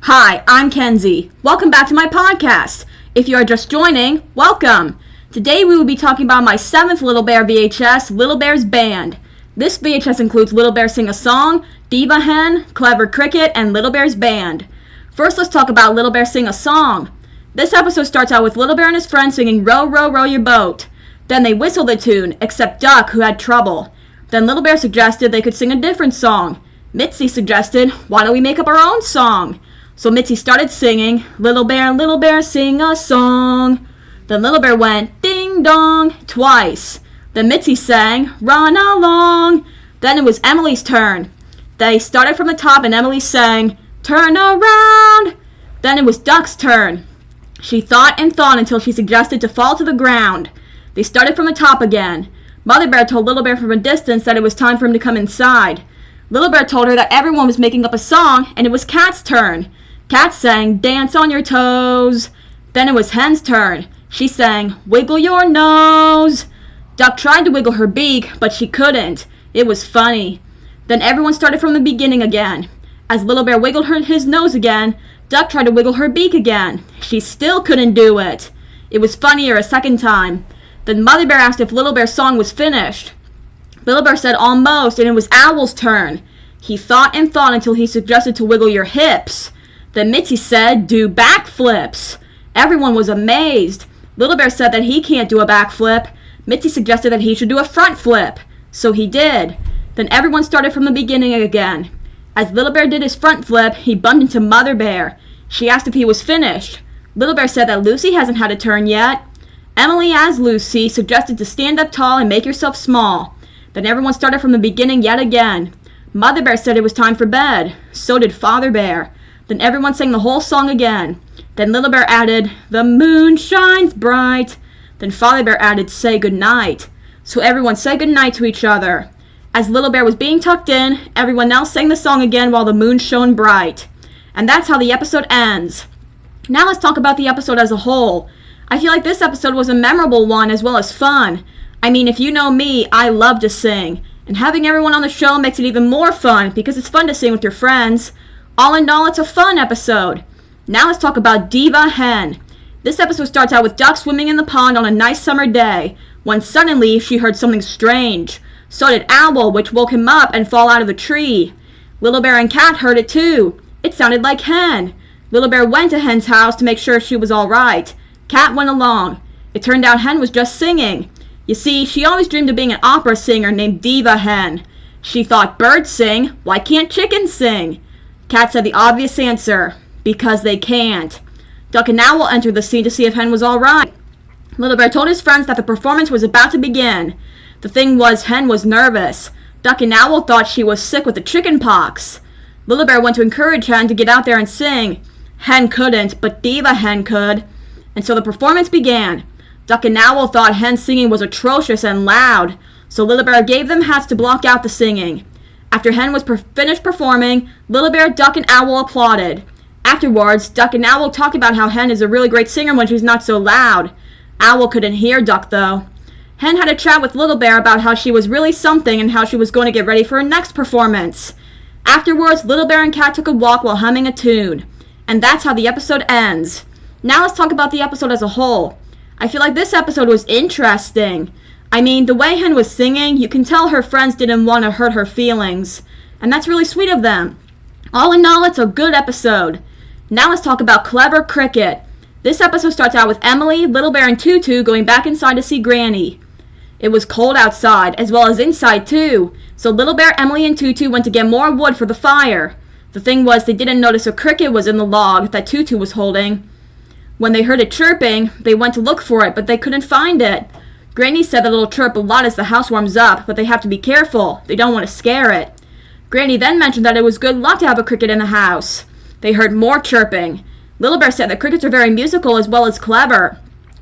Hi, I'm Kenzie. Welcome back to my podcast. If you are just joining, welcome. Today we will be talking about my 7th Little Bear VHS, Little Bear's Band. This VHS includes Little Bear Sing a Song, Diva Hen, Clever Cricket, and Little Bear's Band. First, let's talk about Little Bear Sing a Song. This episode starts out with Little Bear and his friends singing Row, Row, Row Your Boat. Then they whistle the tune, except Duck, who had trouble. Then Little Bear suggested they could sing a different song. Mitzi suggested, why don't we make up our own song? So Mitzi started singing, Little Bear, sing a song. Then Little Bear went, ding dong, twice. Then Mitzi sang, run along. Then it was Emily's turn. They started from the top and Emily sang, turn around. Then it was Duck's turn. She thought and thought until she suggested to fall to the ground. They started from the top again. Mother Bear told Little Bear from a distance that it was time for him to come inside. Little Bear told her that everyone was making up a song and it was Cat's turn. Cat sang, dance on your toes. Then it was Hen's turn. She sang, wiggle your nose. Duck tried to wiggle her beak, but she couldn't. It was funny. Then everyone started from the beginning again. As Little Bear wiggled his nose again, Duck tried to wiggle her beak again. She still couldn't do it. It was funnier a second time. Then Mother Bear asked if Little Bear's song was finished. Little Bear said almost, and it was Owl's turn. He thought and thought until he suggested to wiggle your hips. Then Mitzi said, do backflips. Everyone was amazed. Little Bear said that he can't do a backflip. Mitzi suggested that he should do a front flip. So he did. Then everyone started from the beginning again. As Little Bear did his front flip, he bumped into Mother Bear. She asked if he was finished. Little Bear said that Lucy hasn't had a turn yet. Emily, as Lucy, suggested to stand up tall and make yourself small. Then everyone started from the beginning yet again. Mother Bear said it was time for bed. So did Father Bear. Then everyone sang the whole song again. Then Little Bear added, the moon shines bright. Then Father Bear added, say goodnight. So everyone said goodnight to each other. As Little Bear was being tucked in, everyone else sang the song again while the moon shone bright. And that's how the episode ends. Now let's talk about the episode as a whole. I feel like this episode was a memorable one as well as fun. I mean, if you know me, I love to sing. And having everyone on the show makes it even more fun because it's fun to sing with your friends. All in all, it's a fun episode. Now let's talk about Diva Hen. This episode starts out with Duck swimming in the pond on a nice summer day, when suddenly she heard something strange. So did Owl, which woke him up and fall out of the tree. Little Bear and Cat heard it too. It sounded like Hen. Little Bear went to Hen's house to make sure she was all right. Cat went along. It turned out Hen was just singing. You see, she always dreamed of being an opera singer named Diva Hen. She thought, birds sing, why can't chickens sing? Cat said the obvious answer, because they can't. Duck and Owl entered the scene to see if Hen was all right. Little Bear told his friends that the performance was about to begin. The thing was, Hen was nervous. Duck and Owl thought she was sick with the chicken pox. Little Bear went to encourage Hen to get out there and sing. Hen couldn't, but Diva Hen could. And so the performance began. Duck and Owl thought Hen's singing was atrocious and loud, so Little Bear gave them hats to block out the singing. After Hen was finished performing, Little Bear, Duck, and Owl applauded. Afterwards, Duck and Owl talked about how Hen is a really great singer when she's not so loud. Owl couldn't hear Duck, though. Hen had a chat with Little Bear about how she was really something and how she was going to get ready for her next performance. Afterwards, Little Bear and Cat took a walk while humming a tune. And that's how the episode ends. Now let's talk about the episode as a whole. I feel like this episode was interesting. I mean, the way Hen was singing, you can tell her friends didn't want to hurt her feelings. And that's really sweet of them. All in all, it's a good episode. Now let's talk about Clever Cricket. This episode starts out with Emily, Little Bear, and Tutu going back inside to see Granny. It was cold outside, as well as inside too. So Little Bear, Emily, and Tutu went to get more wood for the fire. The thing was, they didn't notice a cricket was in the log that Tutu was holding. When they heard it chirping, they went to look for it, but they couldn't find it. Granny said that it'll chirp a lot as the house warms up, but they have to be careful. They don't want to scare it. Granny then mentioned that it was good luck to have a cricket in the house. They heard more chirping. Little Bear said that crickets are very musical as well as clever.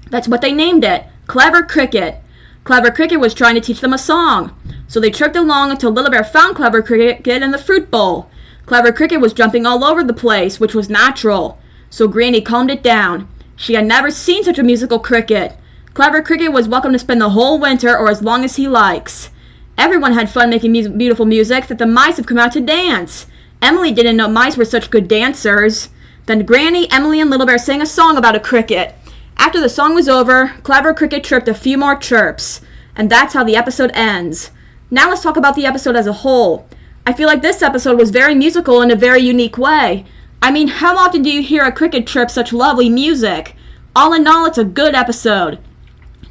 That's what they named it, Clever Cricket. Clever Cricket was trying to teach them a song. So they chirped along until Little Bear found Clever Cricket in the fruit bowl. Clever Cricket was jumping all over the place, which was natural. So Granny calmed it down. She had never seen such a musical cricket. Clever Cricket was welcome to spend the whole winter or as long as he likes. Everyone had fun making beautiful music that the mice have come out to dance. Emily didn't know mice were such good dancers. Then Granny, Emily, and Little Bear sang a song about a cricket. After the song was over, Clever Cricket chirped a few more chirps. And that's how the episode ends. Now let's talk about the episode as a whole. I feel like this episode was very musical in a very unique way. I mean, how often do you hear a cricket chirp such lovely music? All in all, it's a good episode.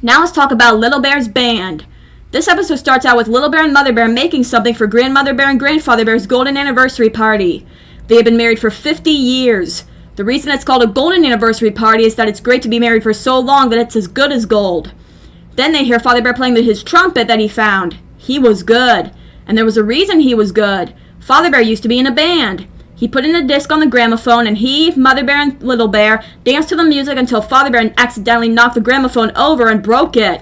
Now let's talk about Little Bear's band. This episode starts out with Little Bear and Mother Bear making something for Grandmother Bear and Grandfather Bear's golden anniversary party. They have been married for 50 years. The reason it's called a golden anniversary party is that it's great to be married for so long that it's as good as gold. Then they hear Father Bear playing his trumpet that he found. He was good. And there was a reason he was good. Father Bear used to be in a band. He put in a disc on the gramophone and he, Mother Bear, and Little Bear danced to the music until Father Bear accidentally knocked the gramophone over and broke it.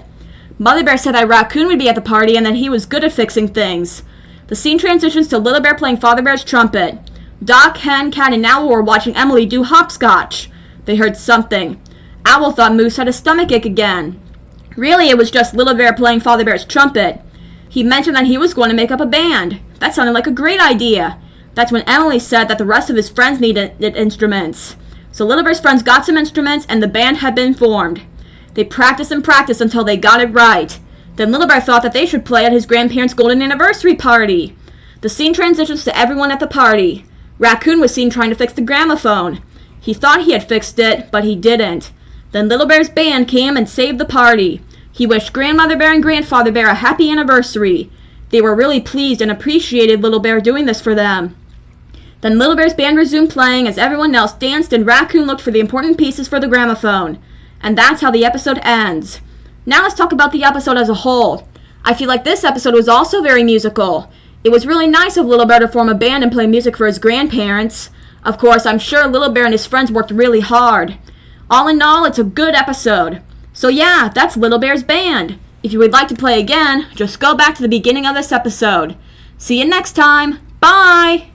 Mother Bear said that Raccoon would be at the party and that he was good at fixing things. The scene transitions to Little Bear playing Father Bear's trumpet. Doc, Hen, Cat, and Owl were watching Emily do hopscotch. They heard something. Owl thought Moose had a stomachache again. Really, it was just Little Bear playing Father Bear's trumpet. He mentioned that he was going to make up a band. That sounded like a great idea. That's when Emily said that the rest of his friends needed instruments. So Little Bear's friends got some instruments and the band had been formed. They practiced and practiced until they got it right. Then Little Bear thought that they should play at his grandparents' golden anniversary party. The scene transitions to everyone at the party. Raccoon was seen trying to fix the gramophone. He thought he had fixed it, but he didn't. Then Little Bear's band came and saved the party. He wished Grandmother Bear and Grandfather Bear a happy anniversary. They were really pleased and appreciated Little Bear doing this for them. Then Little Bear's band resumed playing as everyone else danced and Raccoon looked for the important pieces for the gramophone. And that's how the episode ends. Now let's talk about the episode as a whole. I feel like this episode was also very musical. It was really nice of Little Bear to form a band and play music for his grandparents. Of course, I'm sure Little Bear and his friends worked really hard. All in all, it's a good episode. So yeah, that's Little Bear's band. If you would like to play again, just go back to the beginning of this episode. See you next time. Bye!